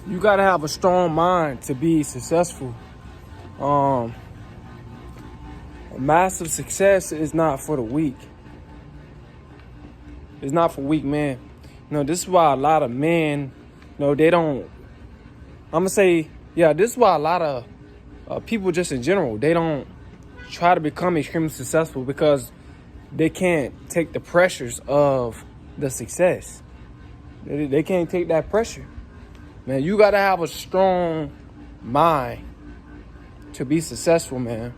you gotta have a strong mind to be successful. Massive success is not for the weak. It's not for weak men. This is why a lot of men, they don't. I'm gonna say, this is why a lot of people, just in general, they don't try to become extremely successful because they can't take the pressures of the success. They can't take that pressure. Man, you gotta have a strong mind to be successful, man.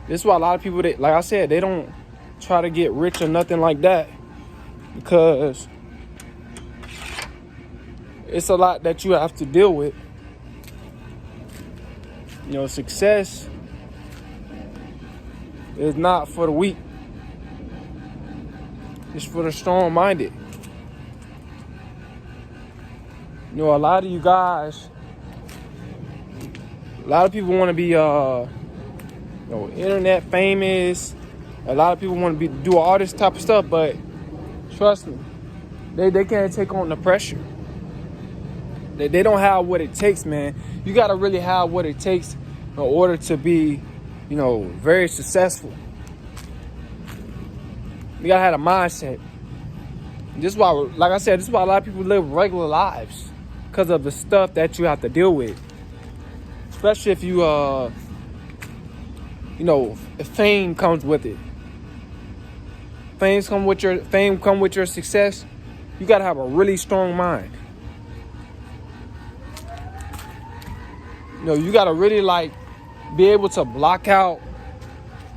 This is why a lot of people, like I said, they don't try to get rich or nothing like that, because it's a lot that you have to deal with. Success is not for the weak. It's for the strong-minded. A lot of you guys, a lot of people want to be, internet famous. A lot of people want to do all this type of stuff, but trust me, they can't take on the pressure. They don't have what it takes, man. You got to really have what it takes in order to be, very successful. You got to have a mindset. This is why, like I said, this is why a lot of people live regular lives, because of the stuff that you have to deal with. Especially if you, if fame comes with it. Fame come with your success. You got to have a really strong mind. You got to really be able to block out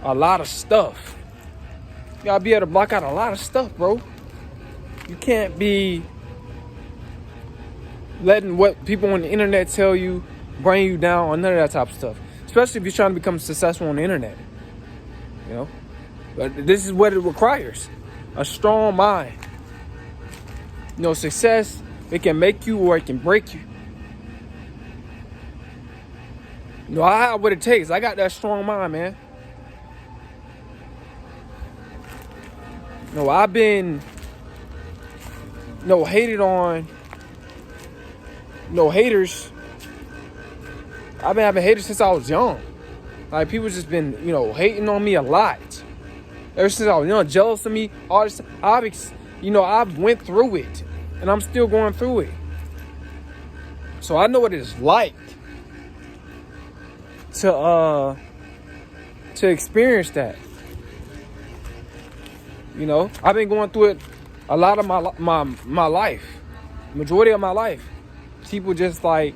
a lot of stuff. You got to be able to block out a lot of stuff, bro. You can't be letting what people on the internet tell you bring you down or none of that type of stuff. Especially if you're trying to become successful on the internet. But this is what it requires. A strong mind. Success, it can make you or it can break you. I have what it takes. I got that strong mind, man. I've been hated on. Haters. I've been having haters since I was young. People just been, hating on me a lot. Ever since I was young, jealous of me, all this. I've went through it, and I'm still going through it. So I know what it's like to experience that. I've been going through it a lot of my life, majority of my life. People just they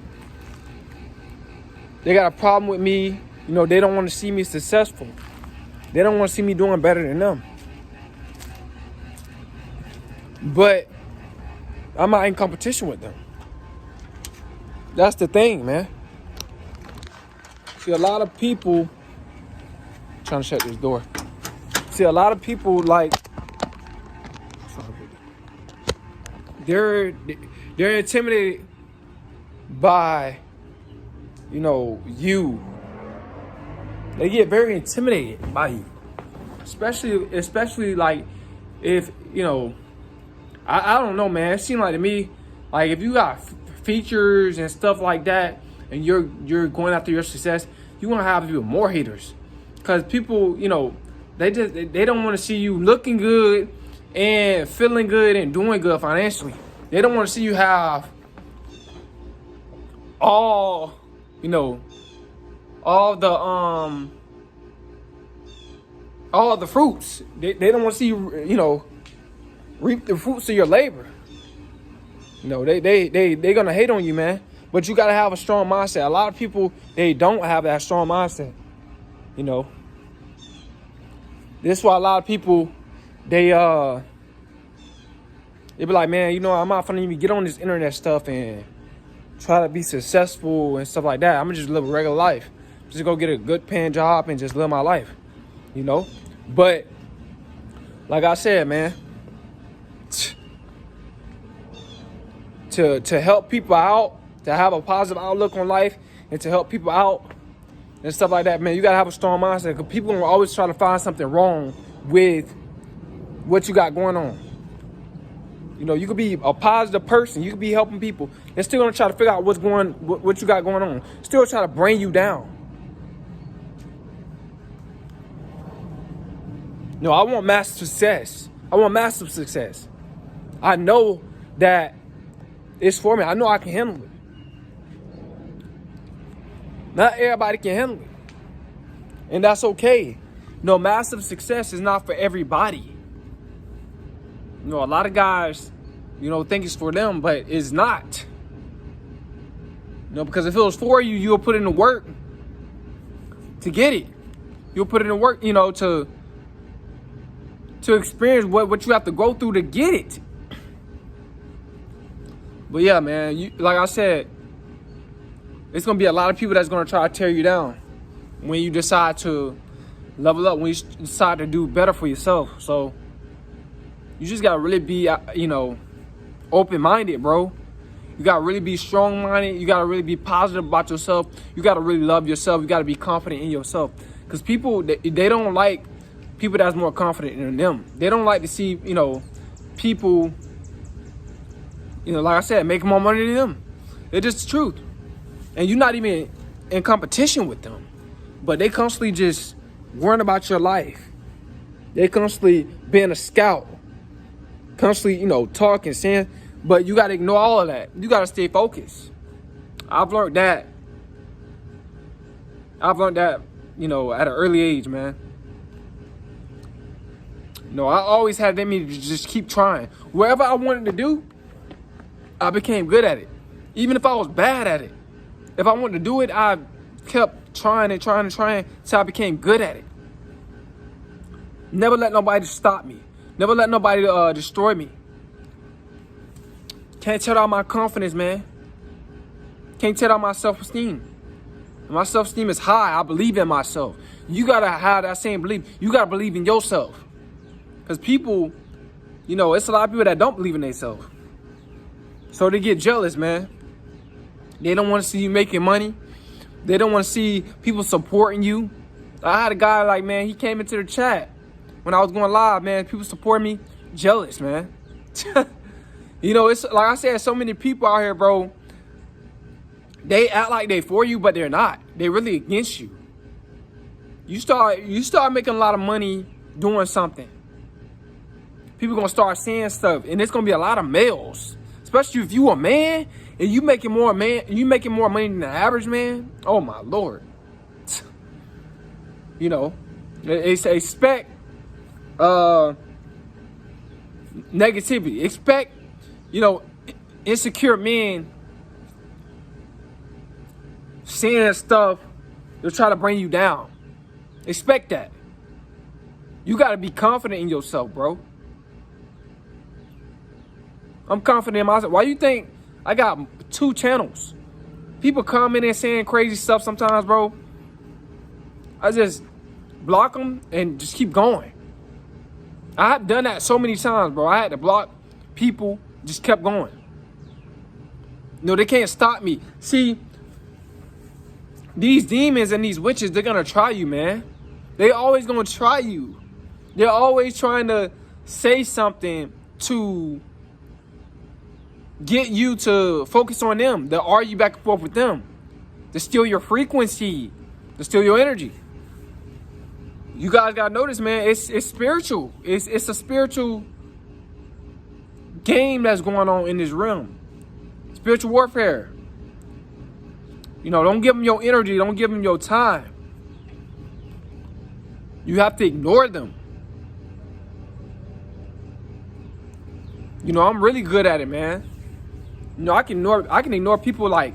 got a problem with me. They don't want to see me successful. They don't want to see me doing better than them. But I'm not in competition with them. That's the thing, man. See, a lot of people, trying to shut this door. See, a lot of people they're intimidated by, you. They get very intimidated by you. Especially if, I don't know, man. It seems like to me, if you got features and stuff like that, and you're going after your success, you want to have even more haters. Because people, they don't want to see you looking good and feeling good and doing good financially. They don't want to see you have all the fruits. They don't want to see you, reap the fruits of your labor. They gonna hate on you, man. But you gotta have a strong mindset. A lot of people, they don't have that strong mindset. This is why a lot of people, they be like, man, I'm not finna even get on this internet stuff and try to be successful and stuff like that. I'm gonna just live a regular life. Just go get a good paying job and just live my life. But like I said, man, to help people out, to have a positive outlook on life, and to help people out and stuff like that, man, you gotta have a strong mindset, because people are always trying to find something wrong with what you got going on. You know, you could be a positive person. You could be helping people. They're still gonna try to figure out what you got going on. Still try to bring you down. No, I want massive success. I want massive success. I know that it's for me. I know I can handle it. Not everybody can handle it. And that's okay. No, massive success is not for everybody. You know, a lot of guys, you know, think it's for them, but it's not. You know, because if it was for you, you'll put in the work to get it. You'll put in the work, you know, to experience what you have to go through to get it. But yeah, man, like I said, it's going to be a lot of people that's going to try to tear you down when you decide to level up, when you decide to do better for yourself. So you just got to really be, you know, open-minded, bro. You got to really be strong-minded. You got to really be positive about yourself. You got to really love yourself. You got to be confident in yourself. Because people, they don't like people that's more confident in them. They don't like to see, you know, people, you know, like I said, making more money than them. It's just the truth. And you're not even in competition with them. But they constantly just worrying about your life. They constantly being a scout. Constantly, you know, talking, saying, but you got to ignore all of that. You got to stay focused. I've learned that, you know, at an early age, man. No, I always had that meaning to just keep trying. Whatever I wanted to do, I became good at it. Even if I was bad at it. If I wanted to do it, I kept trying until I became good at it. Never let nobody stop me. Never let nobody destroy me. Can't tear down my confidence, man. Can't tear down my self-esteem. My self-esteem is high. I believe in myself. You got to have that same belief. You got to believe in yourself. Because people, you know, it's a lot of people that don't believe in themselves. So they get jealous, man. They don't want to see you making money. They don't want to see people supporting you. I had a guy like, man, he came into the chat when I was going live, man. People support me. Jealous, man. You know, it's like I said, so many people out here, bro. They act like they for you, but they're not. They really against you. You start making a lot of money doing something. People gonna start saying stuff, and it's gonna be a lot of males, especially if you a man and you making more money than the average man. Oh my Lord. You know, they say expect negativity. Expect, you know, insecure men saying stuff to try to bring you down. Expect that. You got to be confident in yourself, bro. I'm confident in myself. Why you think I got 2 channels? People come in and saying crazy stuff sometimes, bro. I just block them and just keep going. I have done that so many times, bro. I had to block people, just kept going. No, they can't stop me. See, these demons and these witches, they're going to try you, man. They always going to try you. They're always trying to say something to get you to focus on them, to argue back and forth with them, to steal your frequency, to steal your energy. You guys gotta notice, man, it's spiritual. It's a spiritual game that's going on in this realm. Spiritual warfare. You know, don't give them your energy. Don't give them your time. You have to ignore them. You know, I'm really good at it, man. You know, I can ignore people like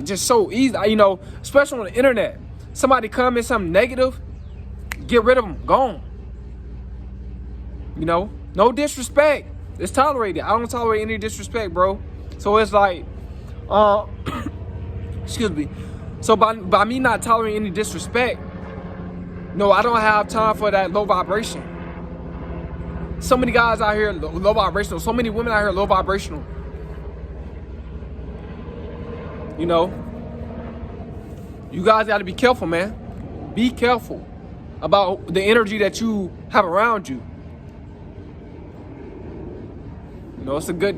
just so easy. You know, especially on the internet. Somebody comment something negative, get rid of them, gone. You know, no disrespect. It's tolerated. I don't tolerate any disrespect, bro. So it's like, excuse me. So by me not tolerating any disrespect, no, I don't have time for that low vibration. So many guys out here low vibrational. So many women out here low vibrational. You know, you guys got to be careful, man. Be careful about the energy that you have around you. You know, it's a good